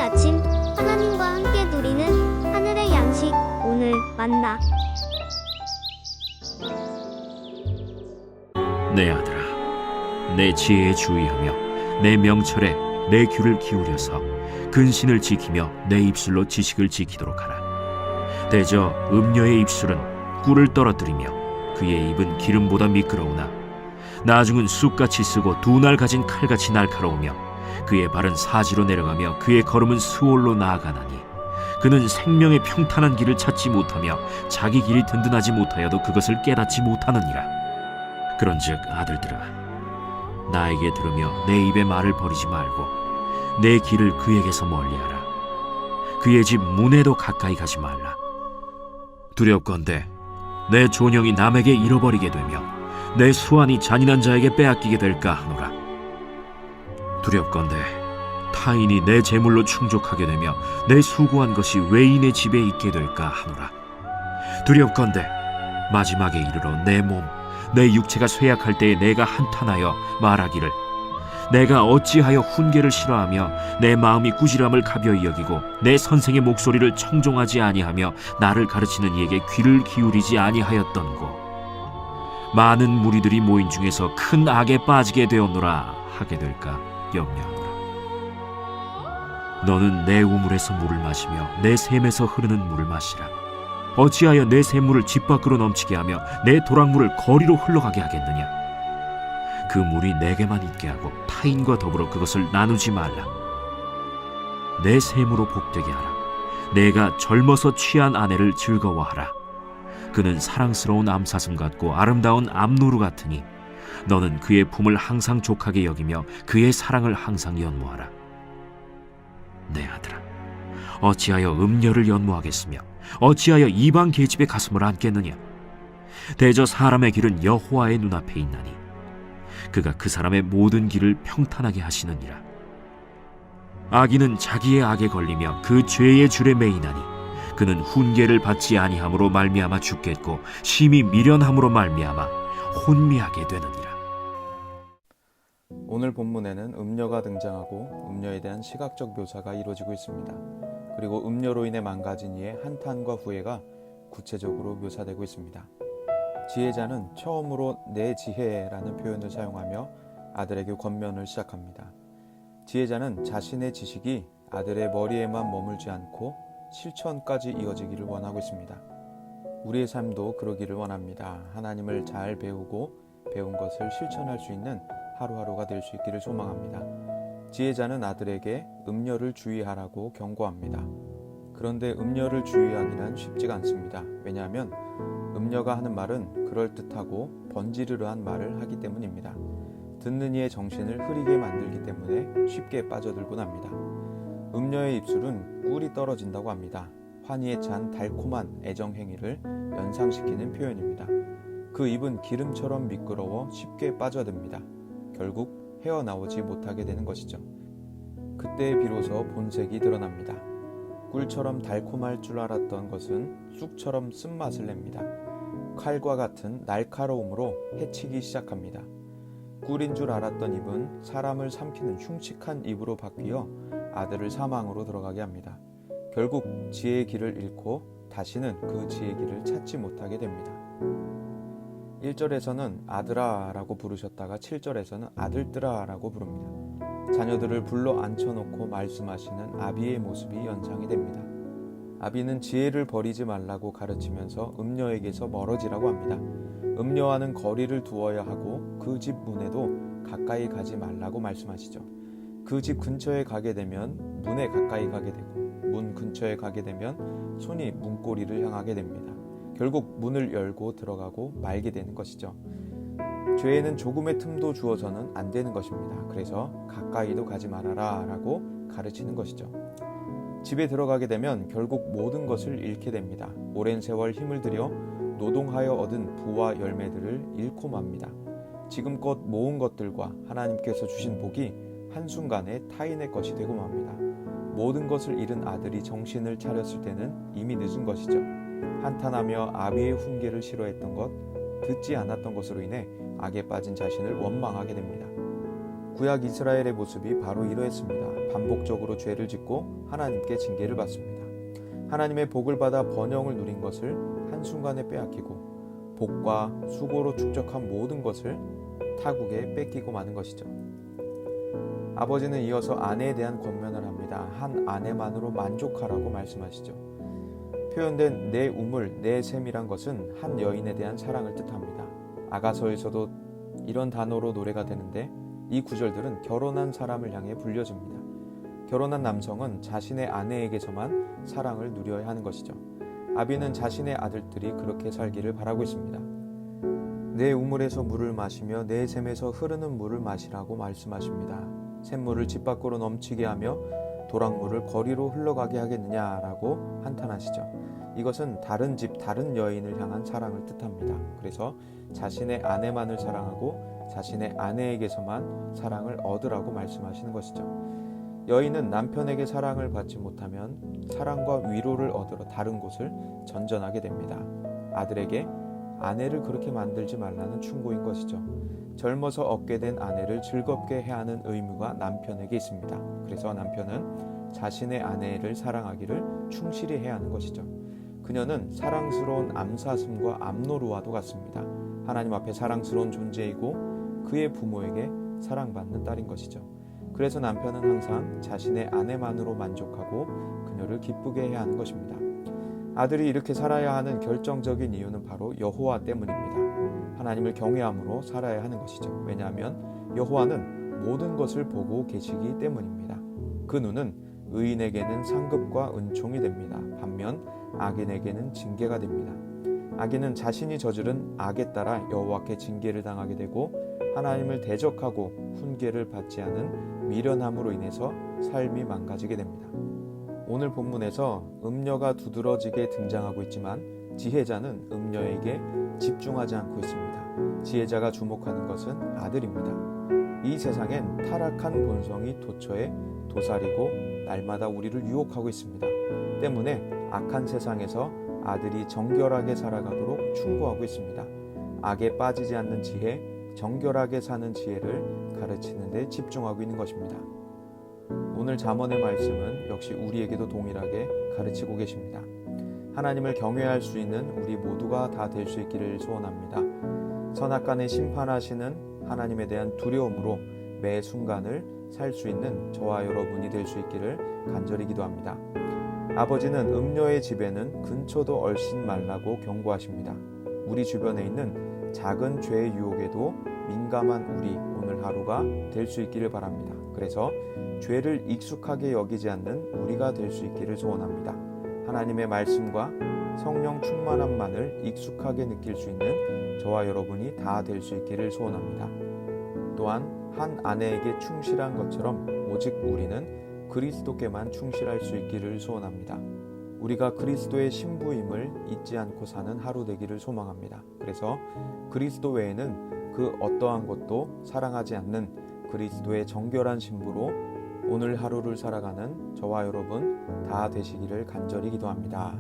아침 하나님과 함께 누리는 하늘의 양식 오늘 만나. 내 아들아, 내 지혜에 주의하며 내 명철에 내 귀를 기울여서 근신을 지키며 내 입술로 지식을 지키도록 하라. 대저 음녀의 입술은 꿀을 떨어뜨리며 그의 입은 기름보다 미끄러우나 나중은 쑥같이 쓰고 두 날 가진 칼같이 날카로우며 그의 발은 사지로 내려가며 그의 걸음은 수월로 나아가나니 그는 생명의 평탄한 길을 찾지 못하며 자기 길이 든든하지 못하여도 그것을 깨닫지 못하느니라. 그런즉 아들들아, 나에게 들으며 내 입의 말을 버리지 말고 내 길을 그에게서 멀리하라. 그의 집 문에도 가까이 가지 말라. 두렵건대 내 존영이 남에게 잃어버리게 되며 내 수완이 잔인한 자에게 빼앗기게 될까 하노라. 두렵건대 타인이 내 재물로 충족하게 되며 내 수고한 것이 외인의 집에 있게 될까 하노라. 두렵건대 마지막에 이르러 내 육체가 쇠약할 때에 내가 한탄하여 말하기를 내가 어찌하여 훈계를 싫어하며 내 마음이 꾸지람을 가벼이 여기고 내 선생의 목소리를 청종하지 아니하며 나를 가르치는 이에게 귀를 기울이지 아니하였던고. 많은 무리들이 모인 중에서 큰 악에 빠지게 되었노라 하게 될까 염려하노라. 너는 내 우물에서 물을 마시며 내 샘에서 흐르는 물을 마시라. 어찌하여 내 샘물을 집 밖으로 넘치게 하며 내 도랑물을 거리로 흘러가게 하겠느냐. 그 물이 내게만 있게 하고 타인과 더불어 그것을 나누지 말라. 내 샘으로 복되게 하라. 내가 젊어서 취한 아내를 즐거워하라. 그는 사랑스러운 암사슴 같고 아름다운 암노루 같으니 너는 그의 품을 항상 족하게 여기며 그의 사랑을 항상 연모하라. 내 아들아, 어찌하여 음녀를 연모하겠으며 어찌하여 이방 계집의 가슴을 안겠느냐. 대저 사람의 길은 여호와의 눈앞에 있나니 그가 그 사람의 모든 길을 평탄하게 하시느니라. 악인은 자기의 악에 걸리며 그 죄의 줄에 매이나니 그는 훈계를 받지 아니함으로 말미암아 죽겠고 심히 미련함으로 말미암아 혼미하게 되느니라. 오늘 본문에는 음녀가 등장하고 음녀에 대한 시각적 묘사가 이루어지고 있습니다. 그리고 음녀로 인해 망가진 이의 한탄과 후회가 구체적으로 묘사되고 있습니다. 지혜자는 처음으로 내 지혜라는 표현을 사용하며 아들에게 권면을 시작합니다. 지혜자는 자신의 지식이 아들의 머리에만 머물지 않고 실천까지 이어지기를 원하고 있습니다. 우리의 삶도 그러기를 원합니다. 하나님을 잘 배우고 배운 것을 실천할 수 있는 하루하루가 될 수 있기를 소망합니다. 지혜자는 아들에게 음녀를 주의하라고 경고합니다. 그런데 음녀를 주의하기란 쉽지가 않습니다. 왜냐하면 음녀가 하는 말은 그럴듯하고 번지르르한 말을 하기 때문입니다. 듣는 이의 정신을 흐리게 만들기 때문에 쉽게 빠져들곤 합니다. 음녀의 입술은 꿀이 떨어진다고 합니다. 환희에 찬 달콤한 애정행위를 연상시키는 표현입니다. 그 입은 기름처럼 미끄러워 쉽게 빠져듭니다. 결국 헤어나오지 못하게 되는 것이죠. 그때 비로소 본색이 드러납니다. 꿀처럼 달콤할 줄 알았던 것은 쑥처럼 쓴맛을 냅니다. 칼과 같은 날카로움으로 해치기 시작합니다. 꿀인 줄 알았던 입은 사람을 삼키는 흉측한 입으로 바뀌어 아들을 사망으로 들어가게 합니다. 결국 지혜의 길을 잃고 다시는 그 지혜의 길을 찾지 못하게 됩니다. 1절에서는 아들아 라고 부르셨다가 7절에서는 아들들아 라고 부릅니다. 자녀들을 불러 앉혀놓고 말씀하시는 아비의 모습이 연상이 됩니다. 아비는 지혜를 버리지 말라고 가르치면서 음녀에게서 멀어지라고 합니다. 음녀와는 거리를 두어야 하고 그 집 문에도 가까이 가지 말라고 말씀하시죠. 그 집 근처에 가게 되면 문에 가까이 가게 되고 문 근처에 가게 되면 손이 문고리를 향하게 됩니다. 결국 문을 열고 들어가고 말게 되는 것이죠. 죄에는 조금의 틈도 주어서는 안 되는 것입니다. 그래서 가까이도 가지 말아라 라고 가르치는 것이죠. 집에 들어가게 되면 결국 모든 것을 잃게 됩니다. 오랜 세월 힘을 들여 노동하여 얻은 부와 열매들을 잃고 맙니다. 지금껏 모은 것들과 하나님께서 주신 복이 한순간에 타인의 것이 되고 맙니다. 모든 것을 잃은 아들이 정신을 차렸을 때는 이미 늦은 것이죠. 한탄하며 아비의 훈계를 싫어했던 것, 듣지 않았던 것으로 인해 악에 빠진 자신을 원망하게 됩니다. 구약 이스라엘의 모습이 바로 이러했습니다. 반복적으로 죄를 짓고 하나님께 징계를 받습니다. 하나님의 복을 받아 번영을 누린 것을 한순간에 빼앗기고 복과 수고로 축적한 모든 것을 타국에 뺏기고 마는 것이죠. 아버지는 이어서 아내에 대한 권면을 합니다. 한 아내만으로 만족하라고 말씀하시죠. 표현된 내 우물, 내 셈이란 것은 한 여인에 대한 사랑을 뜻합니다. 아가서에서도 이런 단어로 노래가 되는데 이 구절들은 결혼한 사람을 향해 불려집니다. 결혼한 남성은 자신의 아내에게서만 사랑을 누려야 하는 것이죠. 아비는 자신의 아들들이 그렇게 살기를 바라고 있습니다. 내 우물에서 물을 마시며 내 샘에서 흐르는 물을 마시라고 말씀하십니다. 샘물을 집 밖으로 넘치게 하며 도랑물을 거리로 흘러가게 하겠느냐라고 한탄하시죠. 이것은 다른 집, 다른 여인을 향한 사랑을 뜻합니다. 그래서 자신의 아내만을 사랑하고 자신의 아내에게서만 사랑을 얻으라고 말씀하시는 것이죠. 여인은 남편에게 사랑을 받지 못하면 사랑과 위로를 얻으러 다른 곳을 전전하게 됩니다. 아들에게 아내를 그렇게 만들지 말라는 충고인 것이죠. 젊어서 얻게 된 아내를 즐겁게 해야 하는 의무가 남편에게 있습니다. 그래서 남편은 자신의 아내를 사랑하기를 충실히 해야 하는 것이죠. 그녀는 사랑스러운 암사슴과 암노루와도 같습니다. 하나님 앞에 사랑스러운 존재이고 그의 부모에게 사랑받는 딸인 것이죠. 그래서 남편은 항상 자신의 아내만으로 만족하고 그녀를 기쁘게 해야 하는 것입니다. 아들이 이렇게 살아야 하는 결정적인 이유는 바로 여호와 때문입니다. 하나님을 경외함으로 살아야 하는 것이죠. 왜냐하면 여호와는 모든 것을 보고 계시기 때문입니다. 그 눈은 의인에게는 상급과 은총이 됩니다. 반면 악인에게는 징계가 됩니다. 악인은 자신이 저지른 악에 따라 여호와께 징계를 당하게 되고 하나님을 대적하고 훈계를 받지 않은 미련함으로 인해서 삶이 망가지게 됩니다. 오늘 본문에서 음녀가 두드러지게 등장하고 있지만 지혜자는 음녀에게 집중하지 않고 있습니다. 지혜자가 주목하는 것은 아들입니다. 이 세상엔 타락한 본성이 도처에 도사리고 날마다 우리를 유혹하고 있습니다. 때문에 악한 세상에서 아들이 정결하게 살아가도록 충고하고 있습니다. 악에 빠지지 않는 지혜, 정결하게 사는 지혜를 가르치는 데 집중하고 있는 것입니다. 오늘 잠언의 말씀은 역시 우리에게도 동일하게 가르치고 계십니다. 하나님을 경외할 수 있는 우리 모두가 다 될 수 있기를 소원합니다. 선악간에 심판하시는 하나님에 대한 두려움으로 매 순간을 살 수 있는 저와 여러분이 될 수 있기를 간절히 기도합니다. 아버지는 음녀의 집에는 근처도 얼씬 말라고 경고하십니다. 우리 주변에 있는 작은 죄의 유혹에도 민감한 우리 오늘 하루가 될 수 있기를 바랍니다. 그래서 죄를 익숙하게 여기지 않는 우리가 될 수 있기를 소원합니다. 하나님의 말씀과 성령 충만함만을 익숙하게 느낄 수 있는 저와 여러분이 다 될 수 있기를 소원합니다. 또한 한 아내에게 충실한 것처럼 오직 우리는 그리스도께만 충실할 수 있기를 소원합니다. 우리가 그리스도의 신부임을 잊지 않고 사는 하루 되기를 소망합니다. 그래서 그리스도 외에는 그 어떠한 것도 사랑하지 않는 그리스도의 정결한 신부로 오늘 하루를 살아가는 저와 여러분 다 되시기를 간절히 기도합니다.